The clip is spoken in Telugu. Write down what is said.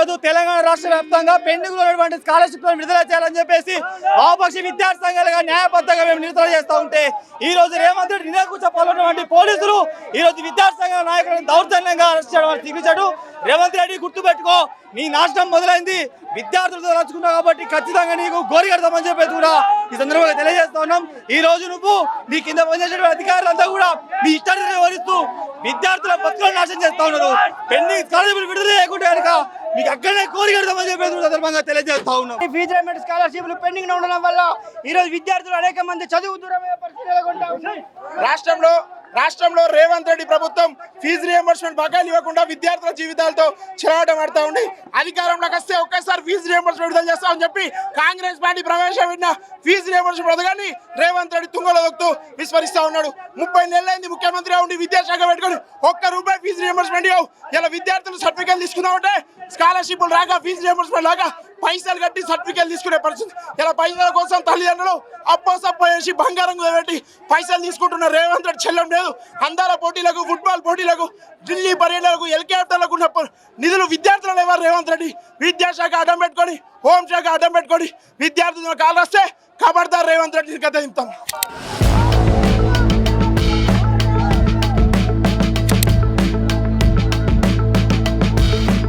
కాదు తెలంగాణ రాష్ట్ర వ్యాప్తంగా పెండింగ్ ఉన్నటువంటి స్కాలర్షిప్ విడుదల చేయాలని చెప్పేసి వామపక్ష విద్యార్థి సంఘాలుగా న్యాయబద్ధంగా మేము నిరసన చేస్తూ ఉంటే ఈ రోజు రేవంత్ రెడ్డి నిరాకూర్చపాల్గొన్నటువంటి పోలీసులు ఈ రోజు విద్యార్థి సంఘాల నాయకులను దౌర్జన్యంగా అరెస్ట్ చేయడం సిగ్గుచాడు. రేవంత్ రెడ్డి గుర్తుపెట్టుకో, నీ నాశనం మొదలైంది విద్యార్థులతో నడుచుకున్నావు కాబట్టి ఖచ్చితంగా నీకు గోరి కడతామని చెప్పేసి కూడా ఈ సందర్భంగా తెలియజేస్తా ఉన్నాం. ఈ రోజు నువ్వు నీ కింద పనిచేసే అధికారులంతా కూడా నీ ఇష్టాన్ని వివరిస్తూ విద్యార్థుల బతుకులను నాశనం చేస్తా ఉన్నారు. పెండింగ్ స్కాలర్షిప్ విడుదల చేయకుంటే కనుక మీకు అక్కడనే కోరి కడతామని చెప్పేసి సందర్భంగా తెలియజేస్తా ఉన్నాం. ఫీజు రీయింబర్స్మెంట్ స్కాలర్షిప్లు పెండింగ్ ఉండడం వల్ల ఈ రోజు విద్యార్థులు అనేక మంది చదువు దూరమయ్యే పరిస్థితి నెలకొంటా ఉన్నాయి. రాష్ట్రంలో రేవంత్ రెడ్డి ప్రభుత్వం ఫీజు రియంబర్స్మెంట్ బకాయిలు ఇవ్వకుండా విద్యార్థుల జీవితాలతో చెలగాటం ఆడుతూ ఉంది. అధికారంలోకి వస్తే ఒకేసారి ఫీజు రియంబర్స్మెంట్ విడుదల చేస్తామని చెప్పి కాంగ్రెస్ పార్టీ ప్రవేశపెట్టిన ఫీజు రియంబర్స్మెంట్ పథకాన్ని రేవంత్ రెడ్డి తుంగలో దొక్కుతూ విస్మరిస్తా ఉన్నాడు. 30 నెలలైంది ముఖ్యమంత్రిగా ఉండి విద్యాశాఖ పెట్టుకొని ₹1 ఫీజు రియంబర్స్మెంట్ ఇవ్వవు. ఇలా విద్యార్థులు సర్టిఫికేట్ తీసుకున్నామంటే స్కాలర్షిప్లు రాక ఫీజు రియంబర్స్మెంట్ లాగా పైసలు కట్టి సర్టిఫికేట్ తీసుకునే పరిస్థితి. ఇలా పైసల కోసం తల్లిదండ్రులు అప్పో సప్పో వేసి బంగారం పెట్టి పైసలు తీసుకుంటున్న రేవంత్ రెడ్డి చెల్లం లేదు. అందాల పోటీలకు, ఫుట్బాల్ పోటీలకు, ఢిల్లీ పర్యటనలకు, హెలికాప్టర్లకు ఉన్న నిధులు విద్యార్థులు ఎవరు రేవంత్ రెడ్డి విద్యాశాఖ అడ్డం పెట్టుకొని, హోంశాఖ అడ్డం పెట్టుకొని విద్యార్థులు కాలు వస్తే ఖబర్దార్ రేవంత్ రెడ్డి కథ దింపుతాం.